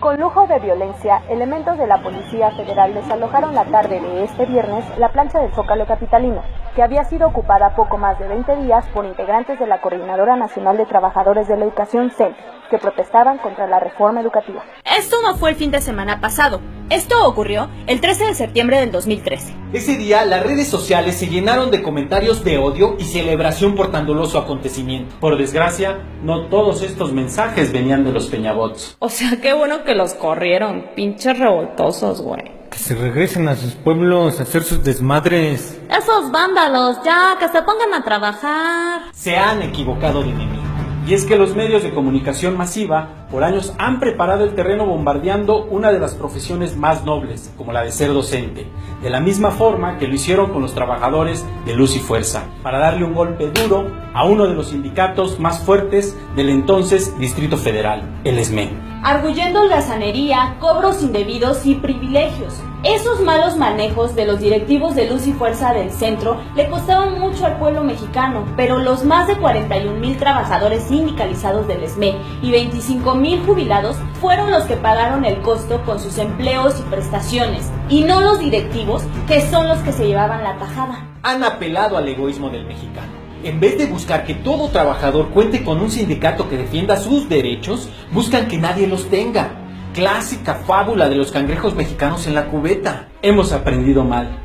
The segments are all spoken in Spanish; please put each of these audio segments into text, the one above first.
Con lujo de violencia, elementos de la Policía Federal desalojaron la tarde de este viernes la plancha del Zócalo capitalino, que había sido ocupada poco más de 20 días por integrantes de la Coordinadora Nacional de Trabajadores de la Educación, CENT, que protestaban contra la reforma educativa. Esto no fue el fin de semana pasado. Esto ocurrió el 13 de septiembre del 2013. Ese día, las redes sociales se llenaron de comentarios de odio y celebración por tan doloso acontecimiento. Por desgracia, no todos estos mensajes venían de los peñabots. O sea, qué bueno que los corrieron, pinches revoltosos, güey. Que se regresen a sus pueblos a hacer sus desmadres. Esos vándalos, ya, que se pongan a trabajar. Se han equivocado de enemigo. Y es que los medios de comunicación masiva por años han preparado el terreno bombardeando una de las profesiones más nobles, como la de ser docente, de la misma forma que lo hicieron con los trabajadores de Luz y Fuerza, para darle un golpe duro a uno de los sindicatos más fuertes del entonces Distrito Federal, el SME. Arguyendo holgazanería, cobros indebidos y privilegios. Esos malos manejos de los directivos de Luz y Fuerza del centro le costaban mucho al pueblo mexicano, pero los más de 41,000 trabajadores sindicalizados del SME y 25,000 jubilados fueron los que pagaron el costo con sus empleos y prestaciones, y no los directivos, que son los que se llevaban la tajada. Han apelado al egoísmo del mexicano. En vez de buscar que todo trabajador cuente con un sindicato que defienda sus derechos, buscan que nadie los tenga. Clásica fábula de los cangrejos mexicanos en la cubeta. Hemos aprendido mal.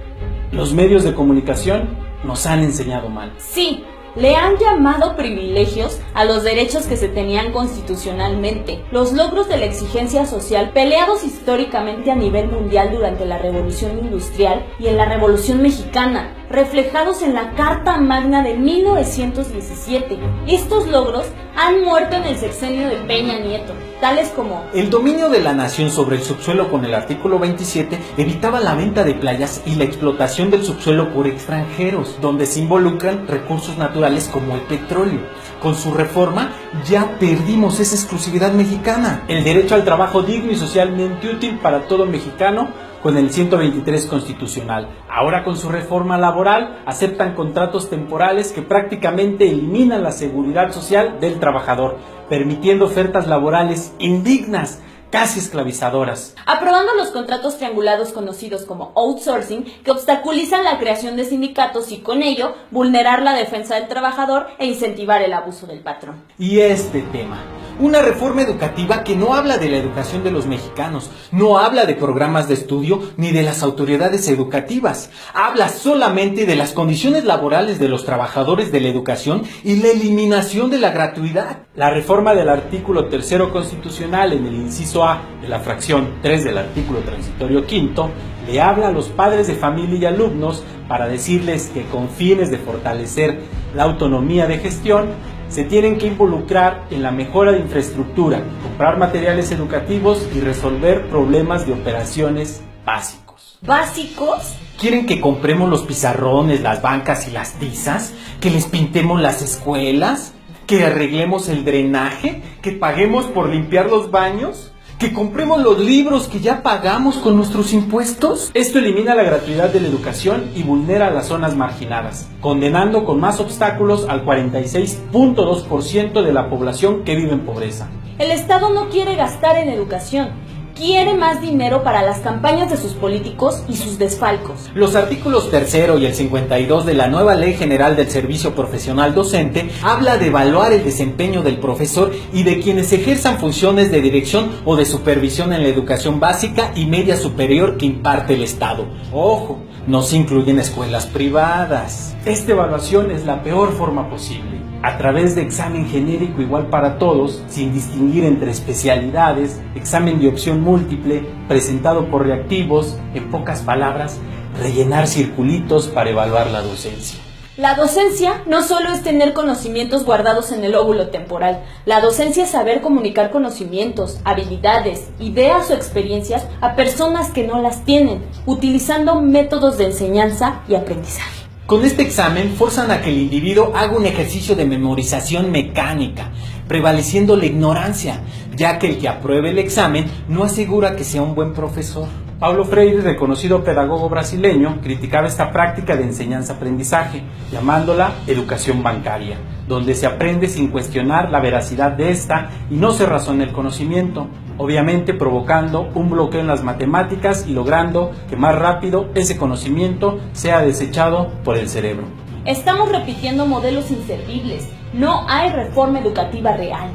Los medios de comunicación nos han enseñado mal. Sí, le han llamado privilegios a los derechos que se tenían constitucionalmente, los logros de la exigencia social peleados históricamente a nivel mundial durante la Revolución Industrial y en la Revolución Mexicana, reflejados en la Carta Magna de 1917. Estos logros han muerto en el sexenio de Peña Nieto, tales como el dominio de la nación sobre el subsuelo con el artículo 27 evitaba la venta de playas y la explotación del subsuelo por extranjeros, donde se involucran recursos naturales como el petróleo. Con su reforma ya perdimos esa exclusividad mexicana. El derecho al trabajo digno y socialmente útil para todo mexicano con el 123 constitucional. Ahora con su reforma laboral aceptan contratos temporales que prácticamente eliminan la seguridad social del trabajador, permitiendo ofertas laborales indignas, casi esclavizadoras. Aprobando los contratos triangulados conocidos como outsourcing, que obstaculizan la creación de sindicatos y con ello vulnerar la defensa del trabajador e incentivar el abuso del patrón. Y este tema, una reforma educativa que no habla de la educación de los mexicanos, no habla de programas de estudio ni de las autoridades educativas, habla solamente de las condiciones laborales de los trabajadores de la educación y la eliminación de la gratuidad. La reforma del artículo 3 constitucional en el inciso A de la fracción 3 del artículo transitorio 5 le habla a los padres de familia y alumnos para decirles que con fines de fortalecer la autonomía de gestión se tienen que involucrar en la mejora de infraestructura, comprar materiales educativos y resolver problemas de operaciones básicos. ¿Básicos? ¿Quieren que compremos los pizarrones, las bancas y las tizas? ¿Que les pintemos las escuelas? ¿Que arreglemos el drenaje? ¿Que paguemos por limpiar los baños? ¿Que compremos los libros que ya pagamos con nuestros impuestos? Esto elimina la gratuidad de la educación y vulnera a las zonas marginadas, condenando con más obstáculos al 46.2% de la población que vive en pobreza. El Estado no quiere gastar en educación. Quiere más dinero para las campañas de sus políticos y sus desfalcos. Los artículos 3 y el 52 de la nueva Ley General del Servicio Profesional Docente habla de evaluar el desempeño del profesor y de quienes ejerzan funciones de dirección o de supervisión en la educación básica y media superior que imparte el Estado. Ojo, no se incluyen escuelas privadas. Esta evaluación es la peor forma posible, a través de examen genérico igual para todos, sin distinguir entre especialidades, examen de opción múltiple, presentado por reactivos, en pocas palabras, rellenar circulitos para evaluar la docencia. La docencia no solo es tener conocimientos guardados en el óvulo temporal. La docencia es saber comunicar conocimientos, habilidades, ideas o experiencias a personas que no las tienen, utilizando métodos de enseñanza y aprendizaje. Con este examen forzan a que el individuo haga un ejercicio de memorización mecánica, prevaleciendo la ignorancia, ya que el que apruebe el examen no asegura que sea un buen profesor. Paulo Freire, reconocido pedagogo brasileño, criticaba esta práctica de enseñanza-aprendizaje, llamándola educación bancaria, donde se aprende sin cuestionar la veracidad de esta y no se razona el conocimiento, obviamente provocando un bloqueo en las matemáticas y logrando que más rápido ese conocimiento sea desechado por el cerebro. Estamos repitiendo modelos inservibles. No hay reforma educativa real.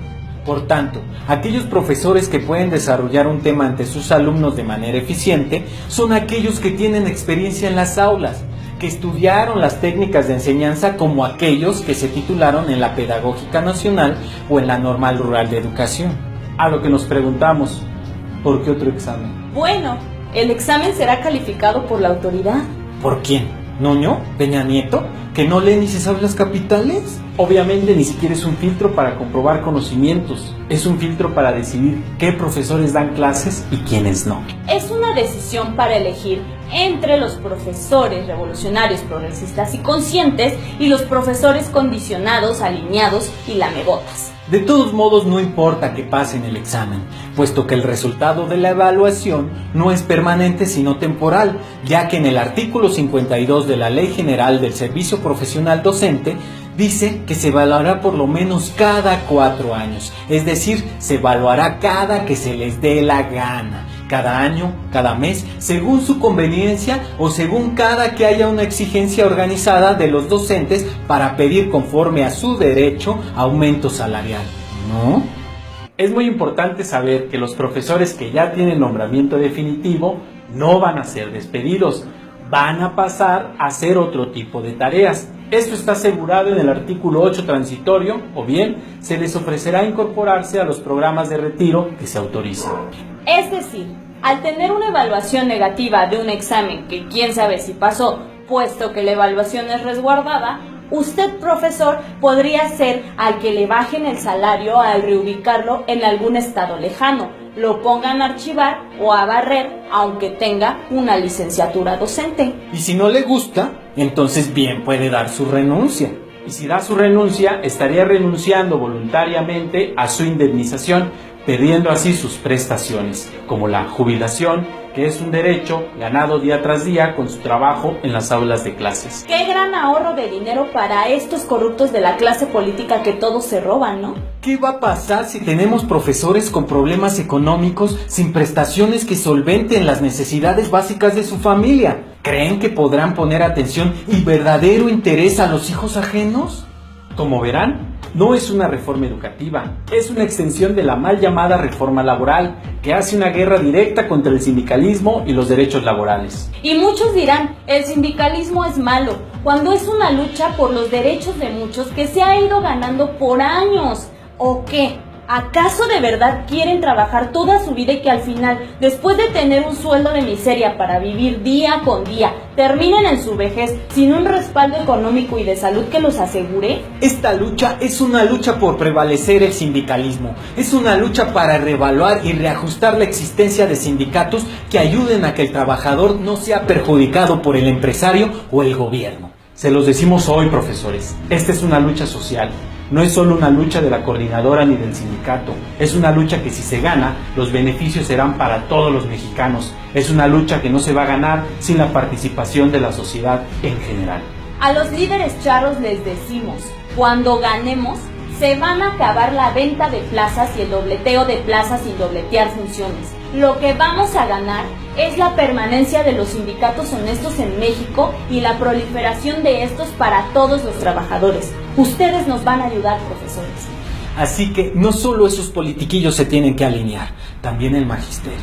Por tanto, aquellos profesores que pueden desarrollar un tema ante sus alumnos de manera eficiente son aquellos que tienen experiencia en las aulas, que estudiaron las técnicas de enseñanza como aquellos que se titularon en la Pedagógica Nacional o en la Normal Rural de Educación. A lo que nos preguntamos, ¿por qué otro examen? Bueno, el examen será calificado por la autoridad. ¿Por quién? ¿Nuño? ¿Peña Nieto? ¿Que no lee ni se sabe las capitales? Obviamente ni siquiera es un filtro para comprobar conocimientos, es un filtro para decidir qué profesores dan clases y quiénes no. Es una decisión para elegir entre los profesores revolucionarios, progresistas y conscientes y los profesores condicionados, alineados y lamebotas. De todos modos, no importa que pasen el examen, puesto que el resultado de la evaluación no es permanente sino temporal, ya que en el artículo 52 de la Ley General del Servicio Profesional Docente dice que se evaluará por lo menos cada 4 años, es decir, se evaluará cada que se les dé la gana. Cada año, cada mes, según su conveniencia o según cada que haya una exigencia organizada de los docentes para pedir conforme a su derecho aumento salarial. ¿No? Es muy importante saber que los profesores que ya tienen nombramiento definitivo no van a ser despedidos, van a pasar a hacer otro tipo de tareas. Esto está asegurado en el artículo 8 transitorio, o bien se les ofrecerá incorporarse a los programas de retiro que se autoricen. Es decir, al tener una evaluación negativa de un examen que quién sabe si pasó, puesto que la evaluación es resguardada, usted, profesor, podría ser al que le bajen el salario al reubicarlo en algún estado lejano, lo pongan a archivar o a barrer, aunque tenga una licenciatura docente. Y si no le gusta, entonces bien puede dar su renuncia. Y si da su renuncia, estaría renunciando voluntariamente a su indemnización, perdiendo así sus prestaciones, como la jubilación, que es un derecho ganado día tras día con su trabajo en las aulas de clases. ¡Qué gran ahorro de dinero para estos corruptos de la clase política que todos se roban!, ¿no? ¿Qué va a pasar si tenemos profesores con problemas económicos sin prestaciones que solventen las necesidades básicas de su familia? ¿Creen que podrán poner atención y verdadero interés a los hijos ajenos? Como verán, no es una reforma educativa, es una extensión de la mal llamada reforma laboral, que hace una guerra directa contra el sindicalismo y los derechos laborales. Y muchos dirán, el sindicalismo es malo, cuando es una lucha por los derechos de muchos que se ha ido ganando por años. ¿O qué? ¿Acaso de verdad quieren trabajar toda su vida y que al final, después de tener un sueldo de miseria para vivir día con día, terminen en su vejez sin un respaldo económico y de salud que los asegure? Esta lucha es una lucha por prevalecer el sindicalismo, es una lucha para reevaluar y reajustar la existencia de sindicatos que ayuden a que el trabajador no sea perjudicado por el empresario o el gobierno. Se los decimos hoy, profesores, esta es una lucha social. No es solo una lucha de la coordinadora ni del sindicato, es una lucha que si se gana, los beneficios serán para todos los mexicanos. Es una lucha que no se va a ganar sin la participación de la sociedad en general. A los líderes charros les decimos, cuando ganemos, se van a acabar la venta de plazas y el dobleteo de plazas sin dobletear funciones. Lo que vamos a ganar es la permanencia de los sindicatos honestos en México y la proliferación de estos para todos los trabajadores. Ustedes nos van a ayudar, profesores. Así que no solo esos politiquillos se tienen que alinear, también el magisterio.